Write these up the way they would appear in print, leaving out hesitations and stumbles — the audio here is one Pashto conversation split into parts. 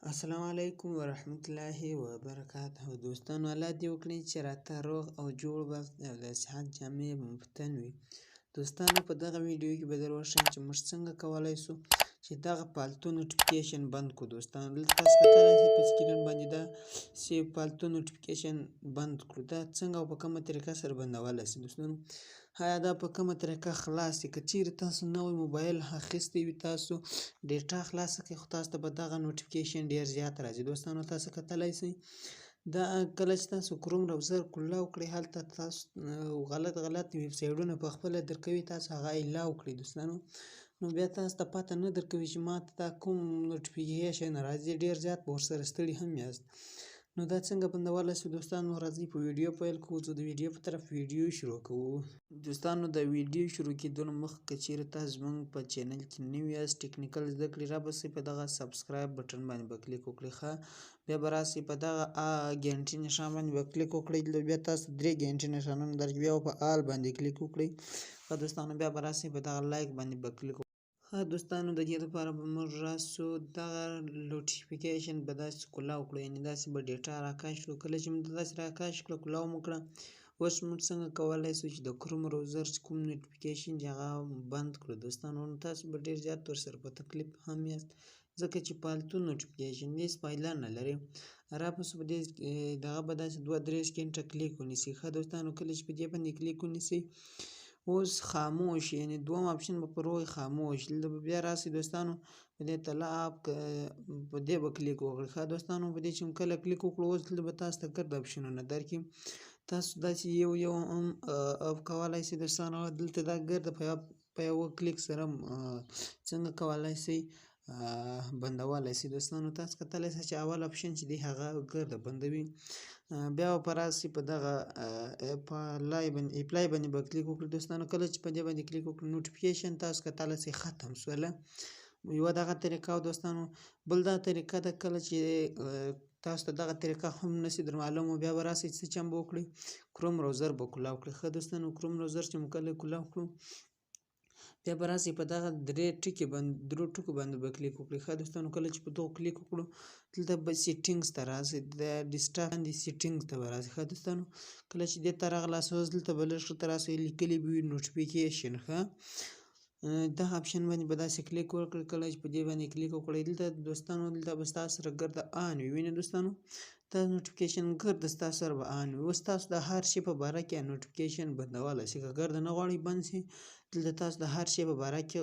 السلام علیکم ورحمت الله وبرکاته. دوستانو الله دې وکړي چې راته روغ او جوړ وخت او د صحت جامې به مو په تن وي. دوستانو په دغه ویډیو کې به در وښیم چې موږ څنګه کولی شو چې دغه پالتو نوټیفیکیشن بند کړو. دوستانو دلته تاسو کتلی شئ په سکرین باندې دا چې پالتو نوټیفیکیشن بند کړو. دا څنګه او په کومه طریقه سره بندولی شئ دوستانو؟ آیا دا په کومه طریقه خلاص شي؟ که چیرې تاسو نوی موبایل اخیستی وي، تاسو ډیټا خلاصه کړئ، خو تاسو ته به دغه نوټیفیکیشن ډېر زیات راځي. دوستانو تاسو کتلی شئ دا کله چې تاسو کروم براوزر کولاو کړئ، هلته تاسو غلط ویب سایټونه په خپله درکوي، تاسو هغه الاو کړئ دوستانو. نو بیا تاسو ته پته نه درکوي چې ماته دا کوم نوټیفیکیشن راځي، ډېر زیات به ورسره ستړي هم یاست. نو دا څنګه بندولی شو دوستانو؟ راځئ په ویډیو پیل کوو. زه د ویډیو په طرف ویډیو شروع کوو. دوستانو د ویډیو شروع کېدو نه مخکې که چیرې تاسو زموږ په چینل کې نوي یاست، ټیکنیکل زده کړې، رابسئ په دغه سبسکرایب بټن باندې به کلیک وکړئ. ښه بیا به راسئ په دغه ګنټې نښان باندې به کلیک وکړئ. بیا تاسو 3 ګنټې نښانونه درکړي، بیا په آل باندې کلیک وکړئ. ښه دوستانو بیا به راسئ په دغه لایک باندې به کلیک وکړئ. ښه دوستانو د دې لپاره به موږ راسو دغه نوټیفیکیشن به داسې کولاو کړو، یعنې داسې به ډیټا راکاش کړو. کله چې موږ داسې راکاش کړه، کولاو مو کړه، اوس موږ څنګه کولی شو چې د کروم براوزر چې کوم نوټیفیکیشن چې هغه بند کړو دوستانو. نو تاسو به ډېر زیات ورسره په تکلیف هم یاست، ځکه چې پالتو نوټیفیکیشن هېڅ فایده نه لري. راپسې په دې دغه به داسې 2-3 سکنډه کلیک ونیسئ. ښه دوستانو کله چې په دې باندې کلیک ونیسئ، اوس خاموش، یعنې دوم اپشن به پر وایي خاموش. دلته به بیا راسئ دوستانو په دې تله اپ په دې به کلیک وکړئ. ښه دوستانو په دې چې کله کلیک وکړو، اوس دلته به تاسو ته ګرد اپشنونه درکړي، تاسو داسې یو هم اف کولی شئ دوستانو. دلته دا ګرد په یوه کلیک سره څنګه کولی شئ بندولی شئ دوستانو. تاسو کتلی شئ چې اول اپشن چې دی هغه ګرده بندوي. بیا به راسئ په دغه اپلای باندې به کلیک وکړئ دوستانو. کله چې په دې باندې کلیک وکړئ، نوټیفیکیشن تاسو کتلی شئ ختم شوله. یوه دغه طریقه دوستانو. بل دا طریقه ده کله چې تاسو ته دغه طریقه هم نشي در معلومه، بیا به راسئ څه چم به وکړئ، کروم براوزر به کولاو کړئ. ښه دوستانو کروم براوزر چې مو کله کولاو کړو، بیا به راسئ په دغه 3 ټکو باندې به کلیک وکړئ. ښه دوستانو کله چې په دغو کلیک وکړو، دلته به سیټینګز ته راسئ، د ډیسکټاپ باندې سیټینګز ته به راسئ. ښه دوستانو کله چې دې ته راغلاست، اوس دلته به لږ ښکته راسئ، لیکلي به وي نوټیفیکیشن. ښه دغه اپشن باندې به داسې کلیک وکړئ. کله چې په دې باندې کلیک وکړئ، دلته دوستانو دلته به ستاسو سره ګرده آن وي. وینئ دوستانو دا نوټیفیکیشن ګرده ستاسو سره به آن وي. اوس تاسو د هر شي په باره کې نوټیفیکیشن بندولی شئ. که ګرده نه غواړئ بند شي، دلته تاسو د هر شي په باره کې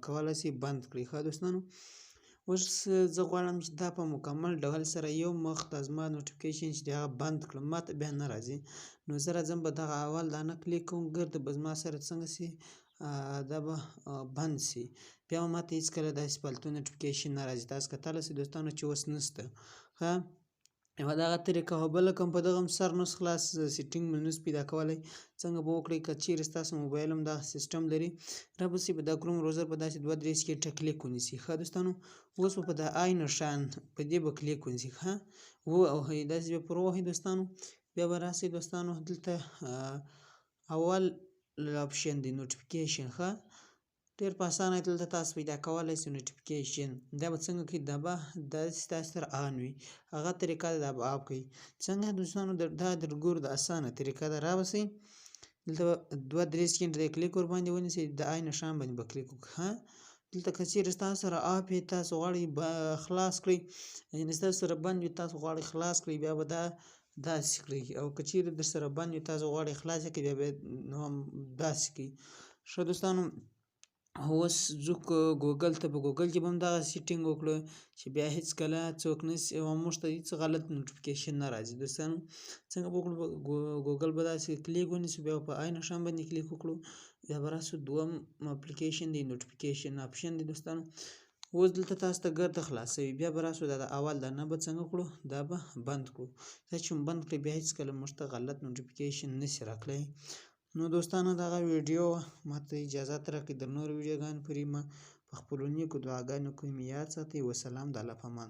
کولی شئ بند کړئ. ښه دوستانو اوس زه غواړم چې دا په مکمل ډول سره یو مخ ته زما نوټیفیکیشن چې دی هغه بند کړم، ماته بیا نه راځي. نو زه راځم په دغه اول دانه کلیک کوم، ګرده به زما سره څنګه شي، دا به بند شي. بیا به ماته هېڅکله داسې پالتو نوټیفیکیشن نه راځي. تاسو کتلی شئ دوستانو چې اوس نشته. ښه یوه دغه طریقه. او بله کوم په دغه هم سر نس خلاص سیټینګ مو نس پیدا کولی، څنګه به وکړئ؟ که چیرې ستاسو موبایل هم دغه سیسټم لري، رابسئ په دا کروم براوزر به داسې 2-3 سکنډه کلیک ونیسئ. ښه دوستانو اوس به په د آی نښان په دې به کلیک ونیسئ. ښه ووهئ، داسې به پر ووهئ دوستانو. بیا به راسئ دوستانو دلته اول اپشن دی نوټیفیکیشن. ښه ډېر په اسانه دلته تاسو پیدا کولی شئ نوټیفیکیشن. دا به څنګه کوئ؟ دا به داسې ستاسو سره آن وي، هغه طریقه ده، دا به آف کوئ. څنګه دوستانو دا در ګورو د اسانه طریقه ده. رابسئ دلته 2-3 سکنډه د کلیک ورباندې ونیسئ، د آی نښان باندې به کلیک وکړئ. ښه دلته که چیرې ستاسو سره آف وي، تاسو غواړئ خلاص کړئ، یعنې ستاسو سره بند وي، تاسو غواړئ خلاص کړئ، بیا به دا داسې کړئ. او که چیرې در سره بند وي، تاسو غواړئ خلاص کړئ، بیا به داسې کړئ. ښه دوستانو اوس ځو ګوګل ته. په ګوګل کې به هم دغه سیټینګ وکړو چې بیا هېڅکله څوک نشي او موږ ته هېڅ غلط نوټیفیکیشن نه راځي. دوستانو څنګه به وکړو؟ ګوګل به داسې کلیک ونیسو، بیا په آی نښان باندې کلیک وکړو، بیا به راسو دوم اپلیکیشن دی نوټیفیکیشن اپشن دی دوستانو. اوس دلته تاسو ته ګرده خلاصوي، بیا به راسو دا د اول دانه به څنګه کړو؟ دا به بند کړو. دا چې بند کړئ، بیا هېڅکله موږ ته غلط نوټیفیکیشن نشي راکړی. نو دوستانو دغه ویډیو ماته اجازت راکړئ د نورو ویډیوګانو پورې ما په خپلو نیکو دعاګانو کې مې یاد ساتئ. وسلام، د الله په امان.